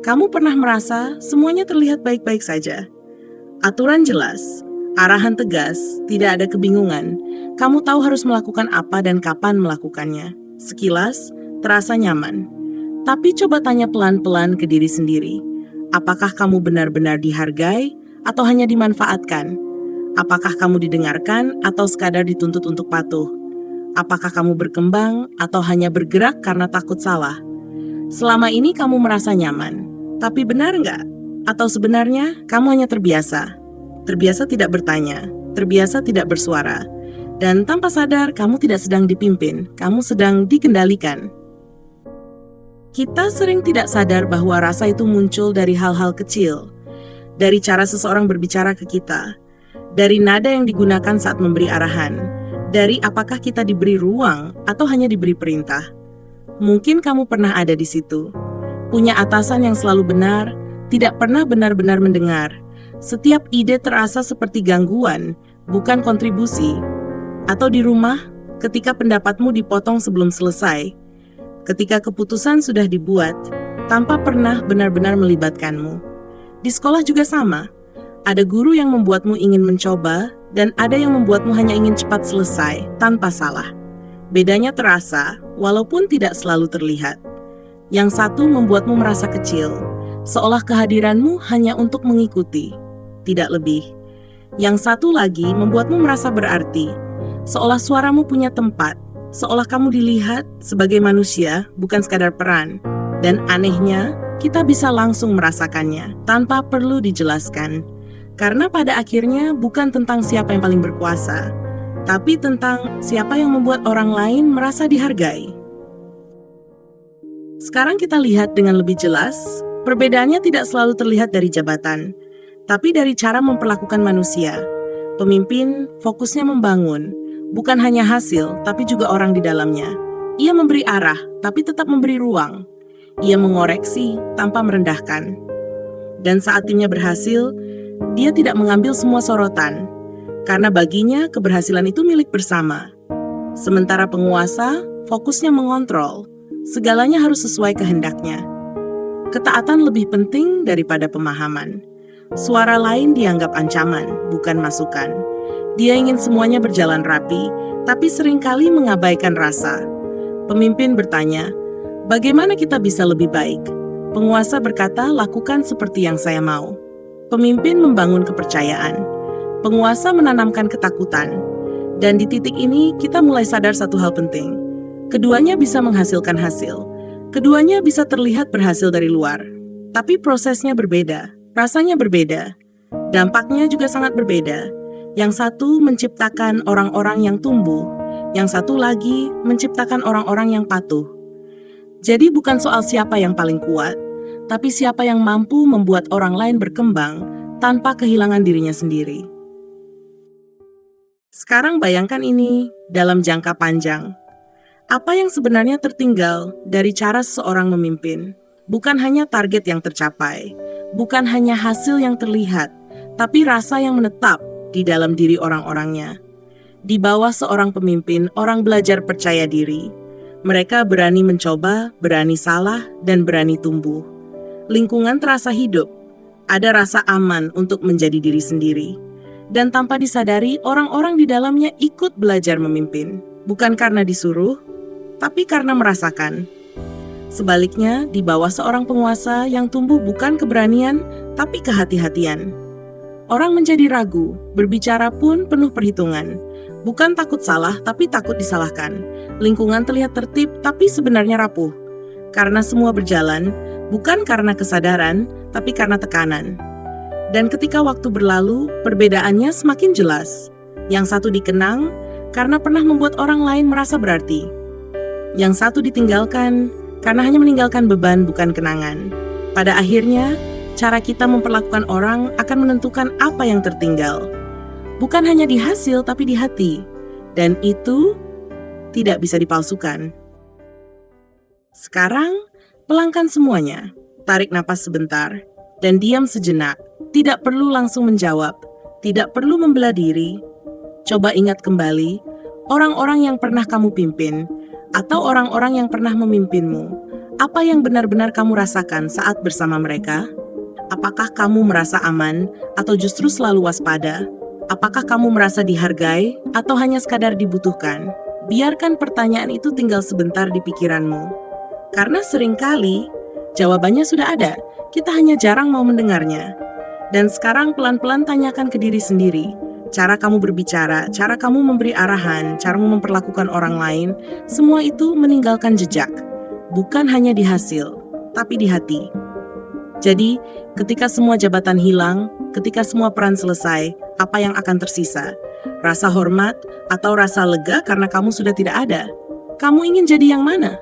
Kamu pernah merasa semuanya terlihat baik-baik saja? Aturan jelas, arahan tegas, tidak ada kebingungan. Kamu tahu harus melakukan apa dan kapan melakukannya. Sekilas, terasa nyaman. Tapi coba tanya pelan-pelan ke diri sendiri. Apakah kamu benar-benar dihargai atau hanya dimanfaatkan? Apakah kamu didengarkan atau sekadar dituntut untuk patuh? Apakah kamu berkembang atau hanya bergerak karena takut salah? Selama ini kamu merasa nyaman, tapi benar nggak? Atau sebenarnya kamu hanya terbiasa? Terbiasa tidak bertanya, terbiasa tidak bersuara. Dan tanpa sadar kamu tidak sedang dipimpin, kamu sedang dikendalikan. Kita sering tidak sadar bahwa rasa itu muncul dari hal-hal kecil. Dari cara seseorang berbicara ke kita. Dari nada yang digunakan saat memberi arahan. Dari apakah kita diberi ruang atau hanya diberi perintah. Mungkin kamu pernah ada di situ. Punya atasan yang selalu benar, tidak pernah benar-benar mendengar. Setiap ide terasa seperti gangguan, bukan kontribusi. Atau di rumah, ketika pendapatmu dipotong sebelum selesai. Ketika keputusan sudah dibuat, tanpa pernah benar-benar melibatkanmu. Di sekolah juga sama. Ada guru yang membuatmu ingin mencoba, dan ada yang membuatmu hanya ingin cepat selesai, tanpa salah. Bedanya terasa, walaupun tidak selalu terlihat. Yang satu membuatmu merasa kecil, seolah kehadiranmu hanya untuk mengikuti, tidak lebih. Yang satu lagi membuatmu merasa berarti, seolah suaramu punya tempat, seolah kamu dilihat sebagai manusia, bukan sekadar peran. Dan anehnya, kita bisa langsung merasakannya, tanpa perlu dijelaskan. Karena pada akhirnya bukan tentang siapa yang paling berkuasa, tapi tentang siapa yang membuat orang lain merasa dihargai. Sekarang kita lihat dengan lebih jelas, perbedaannya tidak selalu terlihat dari jabatan, tapi dari cara memperlakukan manusia. Pemimpin fokusnya membangun, bukan hanya hasil, tapi juga orang di dalamnya. Ia memberi arah, tapi tetap memberi ruang. Ia mengoreksi tanpa merendahkan. Dan saat timnya berhasil, dia tidak mengambil semua sorotan, karena baginya keberhasilan itu milik bersama. Sementara penguasa fokusnya mengontrol, segalanya harus sesuai kehendaknya. Ketaatan lebih penting daripada pemahaman. Suara lain dianggap ancaman, bukan masukan. Dia ingin semuanya berjalan rapi, tapi seringkali mengabaikan rasa. Pemimpin bertanya, bagaimana kita bisa lebih baik? Penguasa berkata, lakukan seperti yang saya mau. Pemimpin membangun kepercayaan. Penguasa menanamkan ketakutan. Dan di titik ini kita mulai sadar satu hal penting. Keduanya bisa menghasilkan hasil. Keduanya bisa terlihat berhasil dari luar. Tapi prosesnya berbeda, rasanya berbeda. Dampaknya juga sangat berbeda. Yang satu menciptakan orang-orang yang tumbuh, yang satu lagi menciptakan orang-orang yang patuh. Jadi bukan soal siapa yang paling kuat, tapi siapa yang mampu membuat orang lain berkembang tanpa kehilangan dirinya sendiri. Sekarang bayangkan ini dalam jangka panjang. Apa yang sebenarnya tertinggal dari cara seseorang memimpin? Bukan hanya target yang tercapai, bukan hanya hasil yang terlihat, tapi rasa yang menetap di dalam diri orang-orangnya. Di bawah seorang pemimpin, orang belajar percaya diri. Mereka berani mencoba, berani salah, dan berani tumbuh. Lingkungan terasa hidup, ada rasa aman untuk menjadi diri sendiri. Dan tanpa disadari, orang-orang di dalamnya ikut belajar memimpin. Bukan karena disuruh, tapi karena merasakan. Sebaliknya, di bawah seorang penguasa yang tumbuh bukan keberanian, tapi kehati-hatian. Orang menjadi ragu, berbicara pun penuh perhitungan. Bukan takut salah, tapi takut disalahkan. Lingkungan terlihat tertib, tapi sebenarnya rapuh. Karena semua berjalan, bukan karena kesadaran, tapi karena tekanan. Dan ketika waktu berlalu, perbedaannya semakin jelas. Yang satu dikenang karena pernah membuat orang lain merasa berarti. Yang satu ditinggalkan karena hanya meninggalkan beban bukan kenangan. Pada akhirnya, cara kita memperlakukan orang akan menentukan apa yang tertinggal. Bukan hanya di hasil, tapi di hati. Dan itu tidak bisa dipalsukan. Sekarang, pelangkan semuanya. Tarik napas sebentar, dan diam sejenak. Tidak perlu langsung menjawab, tidak perlu membela diri. Coba ingat kembali, orang-orang yang pernah kamu pimpin, atau orang-orang yang pernah memimpinmu. Apa yang benar-benar kamu rasakan saat bersama mereka? Apakah kamu merasa aman atau justru selalu waspada? Apakah kamu merasa dihargai atau hanya sekadar dibutuhkan? Biarkan pertanyaan itu tinggal sebentar di pikiranmu. Karena seringkali jawabannya sudah ada, kita hanya jarang mau mendengarnya. Dan sekarang pelan-pelan tanyakan ke diri sendiri. Cara kamu berbicara, cara kamu memberi arahan, caramu memperlakukan orang lain, semua itu meninggalkan jejak. Bukan hanya di hasil, tapi di hati. Jadi, ketika semua jabatan hilang, ketika semua peran selesai, apa yang akan tersisa? Rasa hormat atau rasa lega karena kamu sudah tidak ada? Kamu ingin jadi yang mana?